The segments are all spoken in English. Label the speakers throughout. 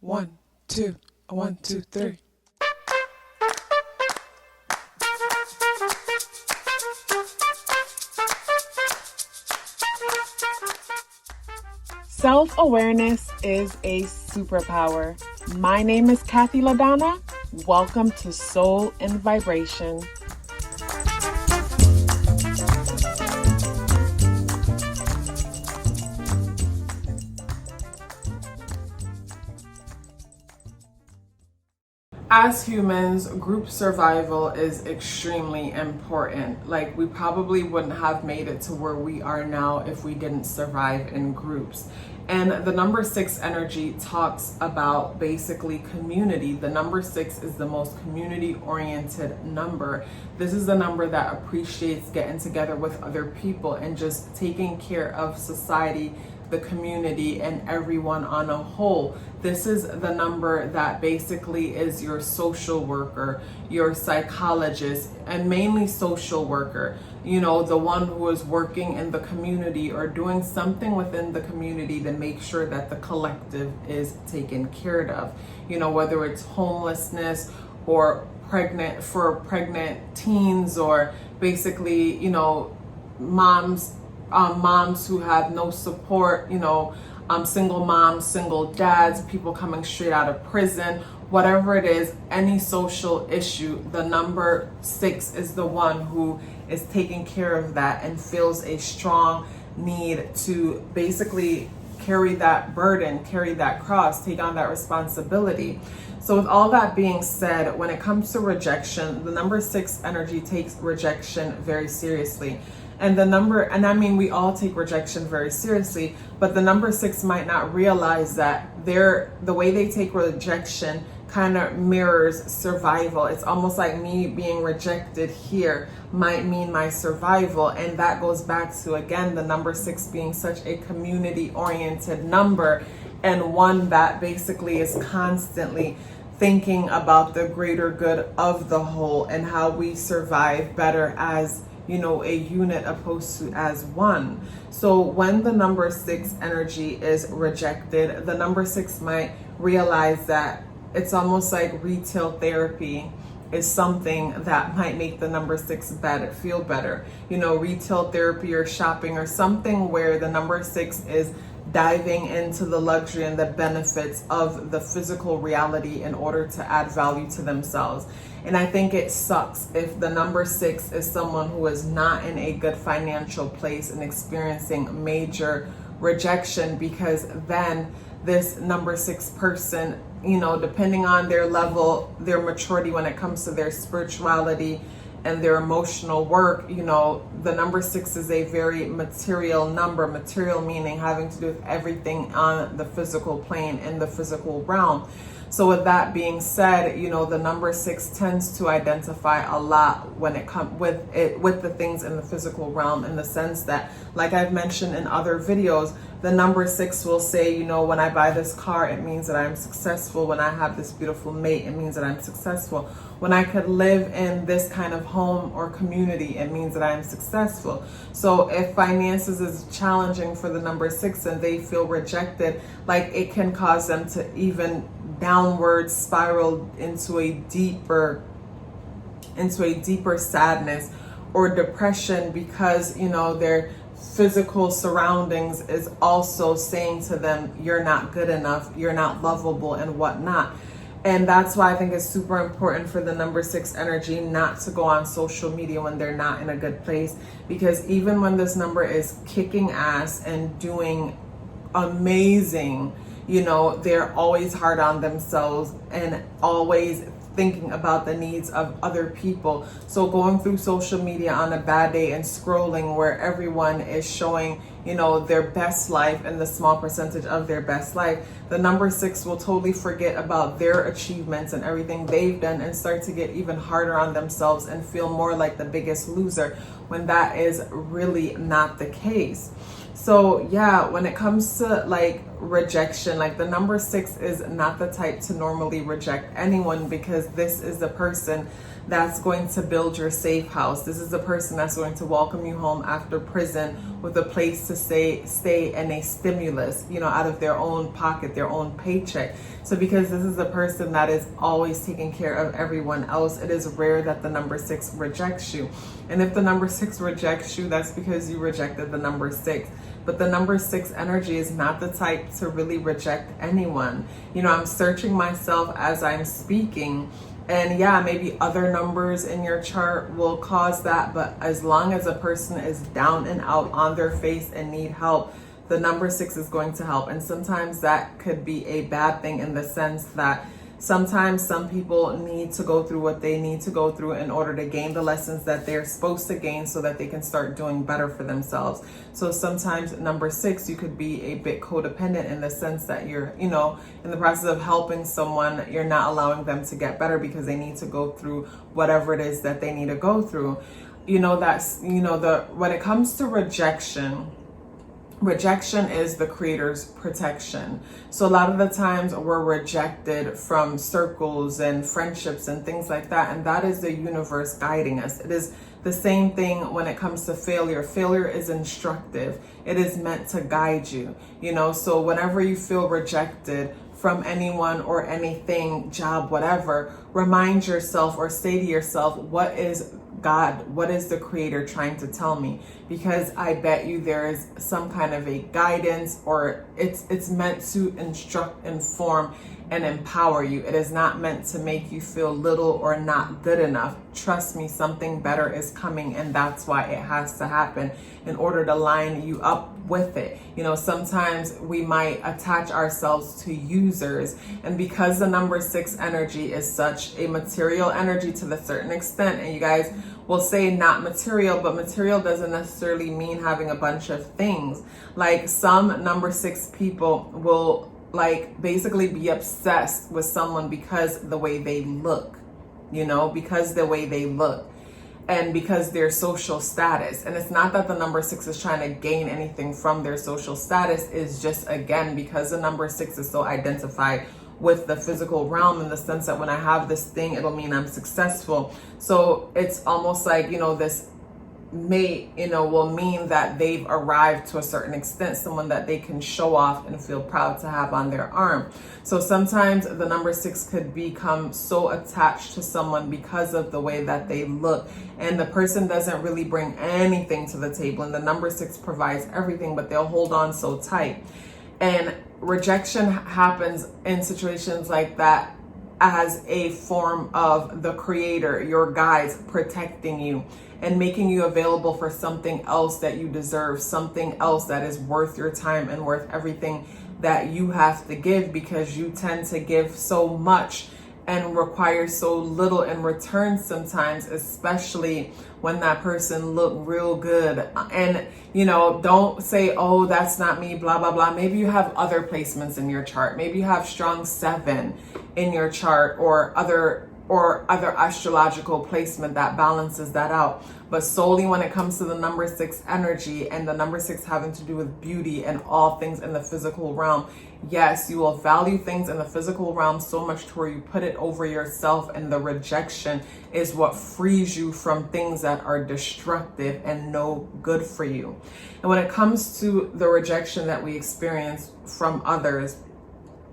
Speaker 1: 1, 2, 1, 2, 3. Self-awareness is a superpower. My name is KathyLaDonna. Welcome to Soul and Vibration. As humans, group survival is extremely important. Like, we probably wouldn't have made it to where we are now if we didn't survive in groups. And the number 6 energy talks about basically community. The number 6 is the most community-oriented number. This is the number that appreciates getting together with other people and just taking care of society, the community, and everyone on a whole. This is the number that basically is your social worker, your psychologist, and mainly social worker. You know, the one who is working in the community or doing something within the community to make sure that the collective is taken care of. You know, whether it's homelessness or pregnant teens, or basically, you know, moms who have no support, you know, single moms, single dads, people coming straight out of prison, whatever it is, any social issue, the number 6 is the one who is taking care of that and feels a strong need to basically carry that burden, carry that cross, take on that responsibility. So with all that being said, when it comes to rejection, the number 6 energy takes rejection very seriously. And I mean, we all take rejection very seriously, but the number 6 might not realize that the way they take rejection kind of mirrors survival. It's almost like me being rejected here might mean my survival. And that goes back to, again, the number 6 being such a community-oriented number, and one that basically is constantly thinking about the greater good of the whole and how we survive better as, you know, a unit opposed to as one. So when the number 6 energy is rejected, the number 6 might realize that it's almost like retail therapy is something that might make the number 6 feel better. You know, retail therapy or shopping or something where the number 6 is diving into the luxury and the benefits of the physical reality in order to add value to themselves. And I think it sucks if the number 6 is someone who is not in a good financial place and experiencing major rejection, because then this number 6 person, you know, depending on their level, their maturity when it comes to their spirituality and their emotional work, you know, the number 6 is a very material number. Material meaning having to do with everything on the physical plane, in the physical realm. So with that being said, you know, the number 6 tends to identify a lot when it comes with the things in the physical realm, in the sense that, like I've mentioned in other videos, the number 6 will say, you know, when I buy this car, it means that I'm successful. When I have this beautiful mate, it means that I'm successful. When I could live in this kind of home or community, it means that I'm successful. So if finances is challenging for the number 6 and they feel rejected, like, it can cause them to even downward spiral into a deeper sadness or depression, because, you know, their physical surroundings is also saying to them, you're not good enough, you're not lovable, and whatnot. And that's why I think it's super important for the number 6 energy not to go on social media when they're not in a good place, because even when this number is kicking ass and doing amazing, you know, they're always hard on themselves and always thinking about the needs of other people. So going through social media on a bad day and scrolling where everyone is showing, you know, their best life and the small percentage of their best life, the number 6 will totally forget about their achievements and everything they've done and start to get even harder on themselves and feel more like the biggest loser, when that is really not the case. So yeah, when it comes to like rejection, like the number 6 is not the type to normally reject anyone, because this is the person that's going to build your safe house. This is the person that's going to welcome you home after prison with a place to stay and a stimulus, out of their own pocket, their own paycheck. So because this is a person that is always taking care of everyone else, it is rare that the number 6 rejects you. And if the number 6 rejects you, that's because you rejected the number 6. But the number 6 energy is not the type to really reject anyone. I'm searching myself as I'm speaking. And yeah, maybe other numbers in your chart will cause that. But as long as a person is down and out on their face and need help, the number 6 is going to help. And sometimes that could be a bad thing, in the sense that sometimes some people need to go through what they need to go through in order to gain the lessons that they're supposed to gain, so that they can start doing better for themselves. So sometimes number 6, you could be a bit codependent, in the sense that you're, in the process of helping someone, you're not allowing them to get better because they need to go through whatever it is that they need to go through. When it comes to rejection is the creator's protection. So a lot of the times we're rejected from circles and friendships and things like that. And that is the universe guiding us. It is the same thing when it comes to failure. Failure is instructive. It is meant to guide you, so whenever you feel rejected from anyone or anything, job, whatever, remind yourself or say to yourself, what is God, what is the creator trying to tell me? Because I bet you there is some kind of a guidance, or it's meant to instruct, inform, and empower you. It is not meant to make you feel little or not good enough. Trust me, something better is coming, and that's why it has to happen, in order to line you up with it. Sometimes we might attach ourselves to users, and because the number 6 energy is such a material energy to a certain extent, and you guys will say not material, but material doesn't necessarily mean having a bunch of things. Like some number 6 people will basically be obsessed with someone because the way they look, because the way they look, and because their social status. And it's not that the number 6 is trying to gain anything from their social status. It's just, again, because the number 6 is so identified with the physical realm, in the sense that when I have this thing, it'll mean I'm successful. So it's almost like, this may, will mean that they've arrived to a certain extent, someone that they can show off and feel proud to have on their arm. So sometimes the number 6 could become so attached to someone because of the way that they look, and the person doesn't really bring anything to the table, and the number 6 provides everything, but they'll hold on so tight. And rejection happens in situations like that as a form of the creator, your guides, protecting you and making you available for something else that you deserve, something else that is worth your time and worth everything that you have to give, because you tend to give so much and require so little in return sometimes, especially when that person look real good. And don't say, oh, that's not me, blah blah blah. Maybe you have other placements in your chart. Maybe you have strong 7 in your chart, or other astrological placement that balances that out. But solely when it comes to the number 6 energy, and the number 6 having to do with beauty and all things in the physical realm, yes, you will value things in the physical realm so much to where you put it over yourself, and the rejection is what frees you from things that are destructive and no good for you. And when it comes to the rejection that we experience from others,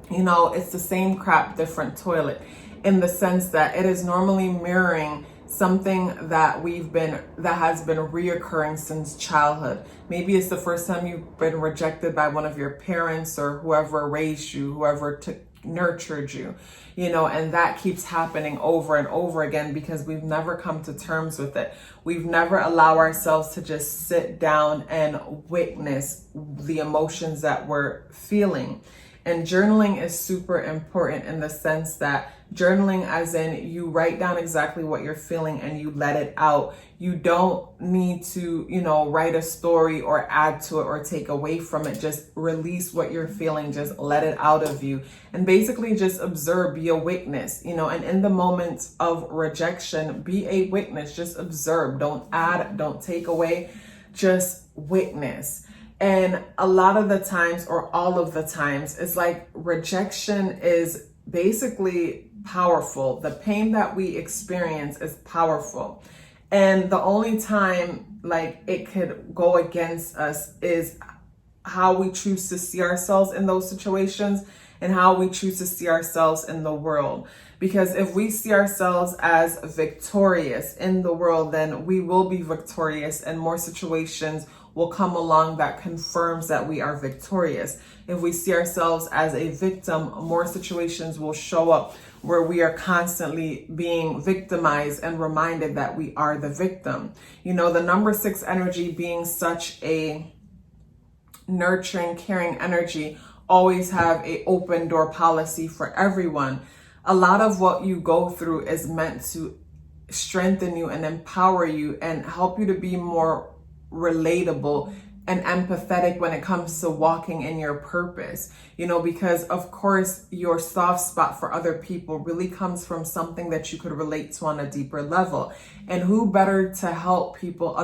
Speaker 1: it's the same crap, different toilet, in the sense that it is normally mirroring something that has been reoccurring since childhood. Maybe it's the first time you've been rejected by one of your parents, or whoever raised you, whoever nurtured you, and that keeps happening over and over again, because we've never come to terms with it. We've never allowed ourselves to just sit down and witness the emotions that we're feeling. And journaling is super important, in the sense that journaling, as in you write down exactly what you're feeling and you let it out. You don't need to, write a story or add to it or take away from it. Just release what you're feeling. Just let it out of you. And basically just observe, be a witness, and in the moments of rejection, be a witness. Just observe. Don't add, don't take away. Just witness. And a lot of the times, or all of the times, it's like rejection is basically powerful. The pain that we experience is powerful. And the only time like it could go against us is how we choose to see ourselves in those situations and how we choose to see ourselves in the world. Because if we see ourselves as victorious in the world, then we will be victorious, and more situations will come along that confirms that we are victorious. If we see ourselves as a victim, more situations will show up where we are constantly being victimized and reminded that we are the victim. You know, the number 6 energy being such a nurturing, caring energy, always have a open door policy for everyone. A lot of what you go through is meant to strengthen you and empower you and help you to be more relatable and empathetic when it comes to walking in your purpose. You know, because of course your soft spot for other people really comes from something that you could relate to on a deeper level. And who better to help people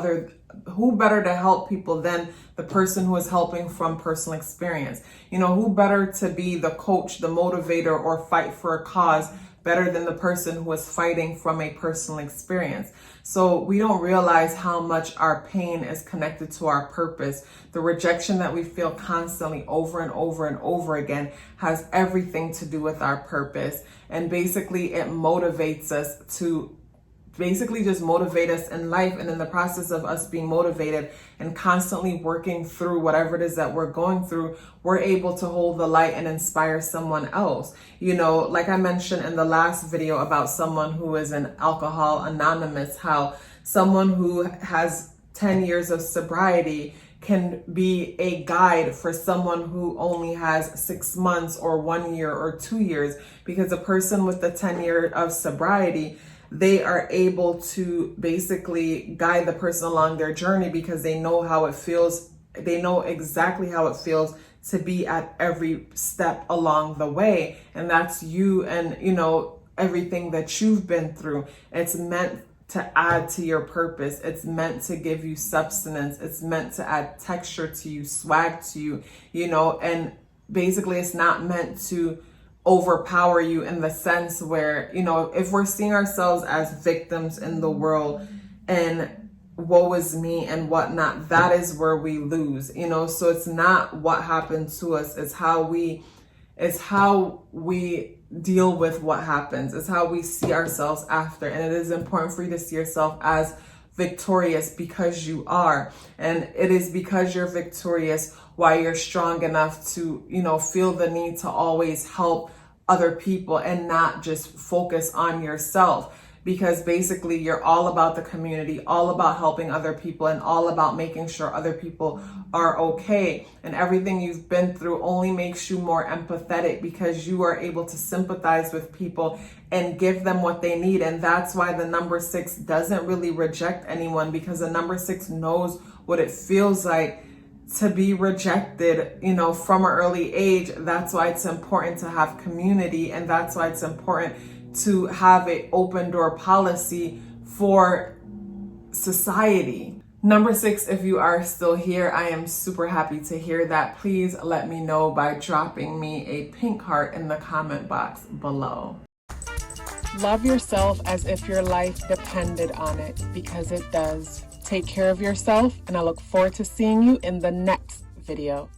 Speaker 1: than the person who is helping from personal experience? You know, who better to be the coach, the motivator, or fight for a cause better than the person who is fighting from a personal experience? So we don't realize how much our pain is connected to our purpose. The rejection that we feel constantly over and over and over again has everything to do with our purpose. And basically it motivates us to just motivate us in life. And in the process of us being motivated and constantly working through whatever it is that we're going through, we're able to hold the light and inspire someone else. You know, like I mentioned in the last video about someone who is an Alcohol Anonymous, how someone who has 10 years of sobriety can be a guide for someone who only has 6 months or 1 year or 2 years, because a person with the 10 years of sobriety, they are able to basically guide the person along their journey because they know how it feels. They know exactly how it feels to be at every step along the way. And that's you and, you know, everything that you've been through. It's meant to add to your purpose. It's meant to give you substance. It's meant to add texture to you, swag to you, you know, and basically it's not meant to overpower you in the sense where, you know, if we're seeing ourselves as victims in the world and woe is me and whatnot, that is where we lose, you know. So it's not what happened to us, it's how we deal with what happens. It's how we see ourselves after. And it is important for you to see yourself as victorious because you are. And it is because you're victorious why you're strong enough to, you know, feel the need to always help other people and not just focus on yourself. Because basically you're all about the community, all about helping other people, and all about making sure other people are okay. And everything you've been through only makes you more empathetic because you are able to sympathize with people and give them what they need. And that's why the number 6 doesn't really reject anyone, because the number 6 knows what it feels like to be rejected, you know, from an early age. That's why it's important to have community, and that's why it's important to have an open door policy for society. Number 6, if you are still here, I am super happy to hear that. Please let me know by dropping me a pink heart in the comment box below. Love yourself as if your life depended on it, because it does. Take care of yourself, and I look forward to seeing you in the next video.